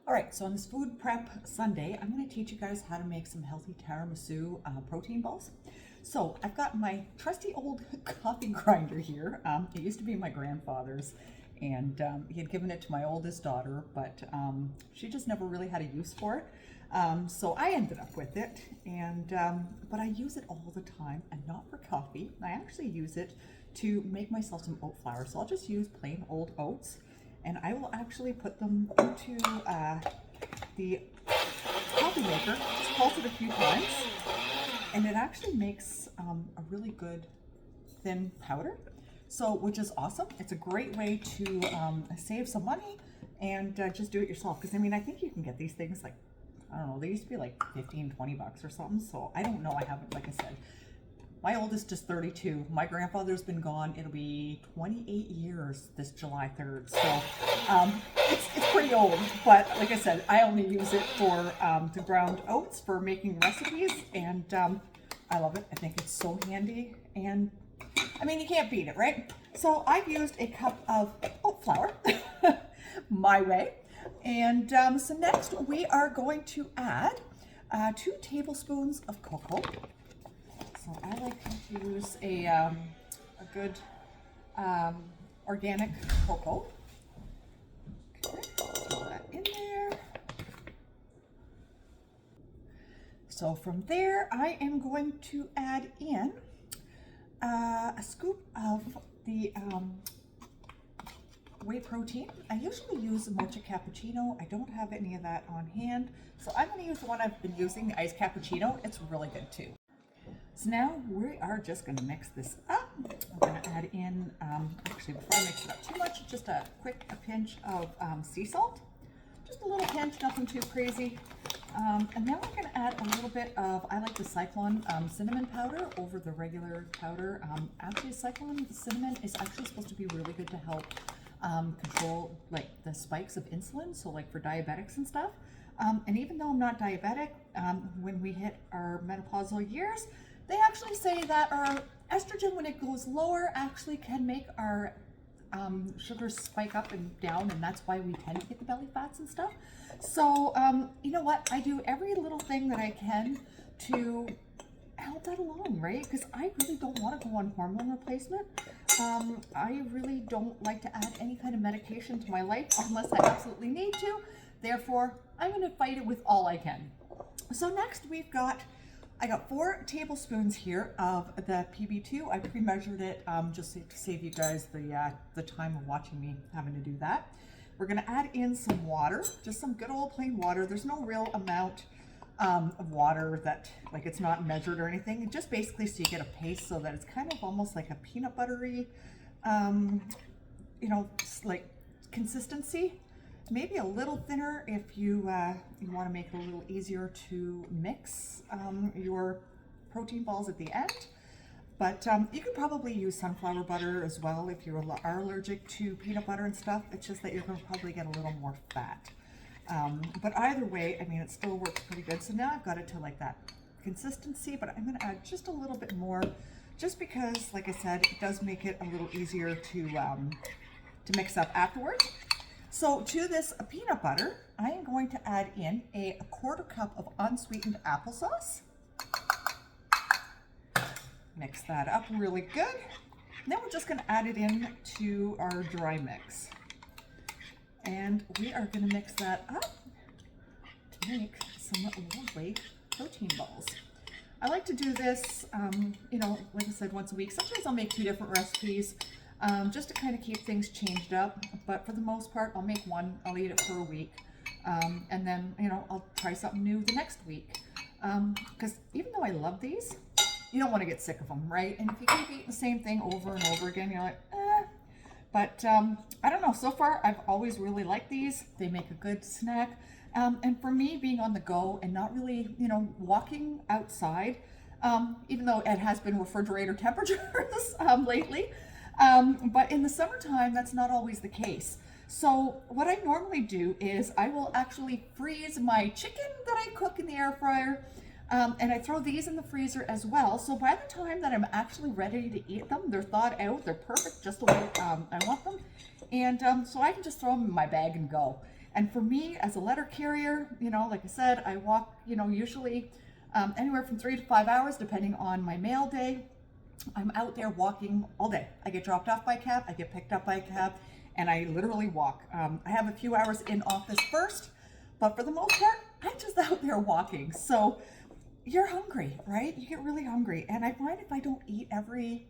All right, so on this food prep Sunday, I'm going to teach you guys how to make some healthy tiramisu protein balls. So I've got my trusty old coffee grinder here. It used to be my grandfather's, and he had given it to my oldest daughter, but she just never really had a use for it. So I ended up with it, and but I use it all the time, and not for coffee. I actually use it to make myself some oat flour. So I'll just use plain old oats, and I will actually put them into the coffee maker, just pulse it a few times, and it actually makes a really good thin powder, so which is awesome. It's a great way to save some money and just do it yourself, because I mean, I think you can get these things like, I don't know, they used to be like 15, 20 bucks or something, so I don't know, I haven't, like I said, my oldest is 32. My grandfather's been gone. It'll be 28 years this July 3rd. So it's pretty old. But like I said, I only use it for the ground oats for making recipes. And I love it. I think it's so handy. And I mean, you can't beat it, right? So I've used a cup of oat flour my way. And so next we are going to add 2 tablespoons of cocoa. So I like to use a good organic cocoa. Okay, throw that in there. So from there, I am going to add in a scoop of the whey protein. I usually use mocha cappuccino. I don't have any of that on hand, so I'm going to use the one I've been using, the iced cappuccino. It's really good too. So now we are just going to mix this up. I'm going to add in, actually before I mix it up too much, just a pinch of sea salt. Just a little pinch, nothing too crazy. And then we're going to add a little bit of, I like the Cyclone cinnamon powder over the regular powder. Actually, Cyclone cinnamon is actually supposed to be really good to help control like the spikes of insulin, so like for diabetics and stuff. And even though I'm not diabetic, when we hit our menopausal years, they actually say that our estrogen, when it goes lower, actually can make our sugars spike up and down, and that's why we tend to get the belly fats and stuff. So, you know what? I do every little thing that I can to help that along, right? Because I really don't want to go on hormone replacement. I really don't like to add any kind of medication to my life unless I absolutely need to. Therefore, I'm going to fight it with all I can. So next I got 4 tablespoons here of the PB2. I pre-measured it just to save you guys the time of watching me having to do that. We're going to add in some water, just some good old plain water. There's no real amount of water that, like, it's not measured or anything. It just basically so you get a paste so that it's kind of almost like a peanut buttery, you know, like consistency. Maybe a little thinner if you want to make it a little easier to mix your protein balls at the end. But you could probably use sunflower butter as well if you are allergic to peanut butter and stuff. It's just that you're going to probably get a little more fat. But either way, I mean, it still works pretty good. So now I've got it to like that consistency, but I'm going to add just a little bit more, just because, like I said, it does make it a little easier to mix up afterwards. So to this peanut butter, I am going to add in a 1/4 cup of unsweetened applesauce. Mix that up really good. And then we're just going to add it in to our dry mix. And we are going to mix that up to make some lovely protein balls. I like to do this, you know, like I said, once a week. Sometimes I'll make 2 different recipes. Just to kind of keep things changed up, but for the most part, I'll make one, I'll eat it for a week, and then, you know, I'll try something new the next week, because even though I love these, you don't want to get sick of them, right? And if you keep eating the same thing over and over again, you're like, eh. But I don't know, so far, I've always really liked these. They make a good snack, and for me, being on the go and not really, you know, walking outside, even though it has been refrigerator temperatures lately, but in the summertime, that's not always the case. So what I normally do is I will actually freeze my chicken that I cook in the air fryer, and I throw these in the freezer as well. So by the time that I'm actually ready to eat them, they're thawed out, they're perfect just the way I want them. And so I can just throw them in my bag and go. And for me, as a letter carrier, like I said, I walk, usually anywhere from 3 to 5 hours, depending on my mail day. I'm out there walking all day. I get dropped off by a cab, I get picked up by a cab, and I literally walk. I have a few hours in office first, but for the most part, I'm just out there walking. So you're hungry, right? You get really hungry. And I find if I don't eat every,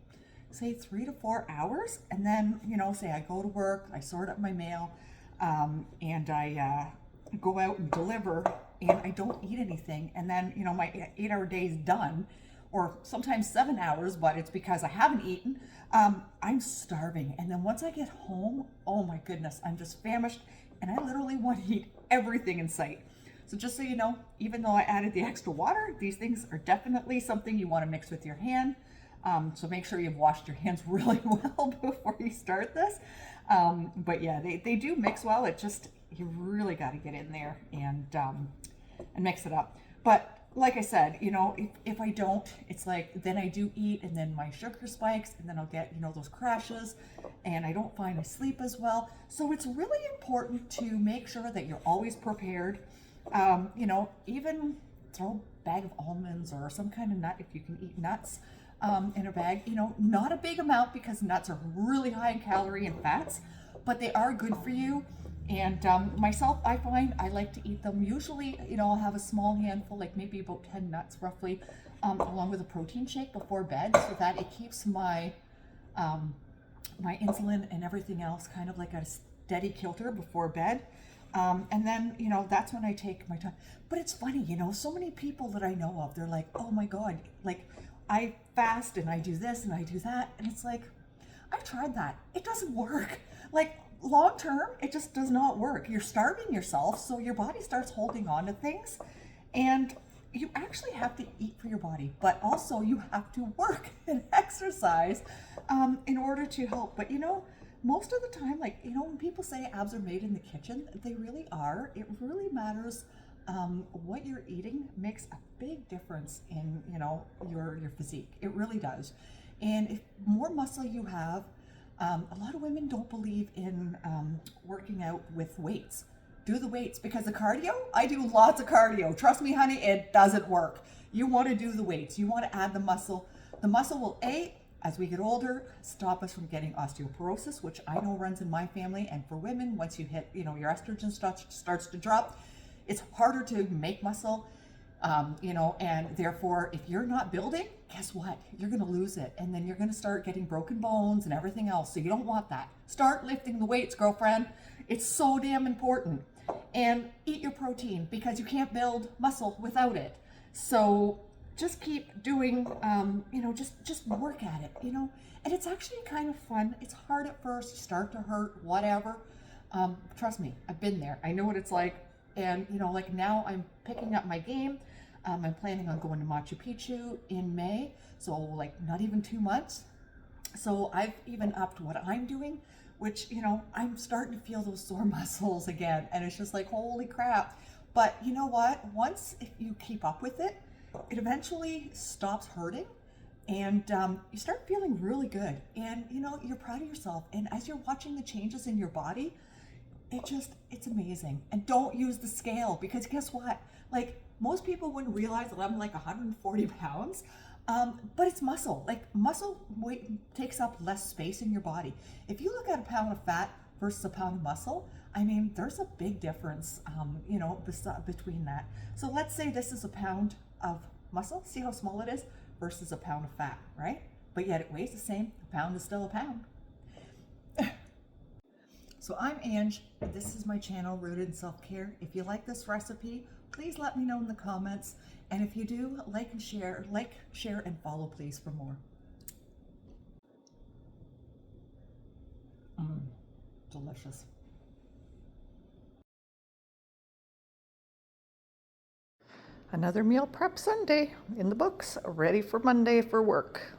say, 3 to 4 hours, and then, say I go to work, I sort up my mail, and I go out and deliver, and I don't eat anything, and then, my 8-hour day is done, or sometimes 7 hours, but it's because I haven't eaten. I'm starving. And then once I get home, oh my goodness, I'm just famished, and I literally want to eat everything in sight. So just so you know, even though I added the extra water, these things are definitely something you want to mix with your hand. So make sure you've washed your hands really well before you start this. But yeah, they do mix well. It just, you really got to get in there and mix it up. But like I said, if I don't, it's like, then I do eat, and then my sugar spikes, and then I'll get, those crashes, and I don't find I sleep as well. So it's really important to make sure that you're always prepared. Even throw a bag of almonds or some kind of nut, if you can eat nuts, in a bag, not a big amount, because nuts are really high in calorie and fats, but they are good for you. And myself, I find I like to eat them. Usually, I'll have a small handful, like maybe about 10 nuts roughly, along with a protein shake before bed, so that it keeps my my insulin and everything else kind of like a steady kilter before bed. And then, that's when I take my time. But it's funny, so many people that I know of, they're like, oh my God, like I fast and I do this and I do that. And it's like, I've tried that. It doesn't work. Like long term, it just does not work. You're starving yourself, so your body starts holding on to things. And you actually have to eat for your body, but also you have to work and exercise in order to help. But most of the time, like, when people say abs are made in the kitchen, they really are. It really matters. What you're eating makes a big difference in, your physique. It really does. And if more muscle you have, a lot of women don't believe in working out with weights. Do the weights, because the cardio, I do lots of cardio. Trust me, honey, it doesn't work. You want to do the weights. You want to add the muscle. The muscle will, as we get older, stop us from getting osteoporosis, which I know runs in my family. And for women, once you hit, your estrogen starts to drop, it's harder to make muscle, and therefore, if you're not building, guess what? You're going to lose it. And then you're going to start getting broken bones and everything else. So you don't want that. Start lifting the weights, girlfriend. It's so damn important. And eat your protein, because you can't build muscle without it. So just keep doing, just work at it, and it's actually kind of fun. It's hard at first, you start to hurt, whatever. Trust me, I've been there. I know what it's like. And, like now I'm picking up my game. I'm planning on going to Machu Picchu in May. So like not even 2 months. So I've even upped what I'm doing, which, I'm starting to feel those sore muscles again. And it's just like, holy crap. But you know what? Once if you keep up with it, it eventually stops hurting. And you start feeling really good. And, you're proud of yourself. And as you're watching the changes in your body, it's amazing. And don't use the scale, because guess what? Like most people wouldn't realize that I'm like 140 pounds, but it's muscle. Like muscle weight takes up less space in your body. If you look at a pound of fat versus a pound of muscle, I mean, there's a big difference, between that. So let's say this is a pound of muscle. See how small it is versus a pound of fat, right? But yet it weighs the same. A pound is still a pound. So I'm Ange, and this is my channel, Rooted in Self-Care. If you like this recipe, please let me know in the comments. And if you do, like, share, and follow, please, for more. Delicious. Another meal prep Sunday in the books, ready for Monday for work.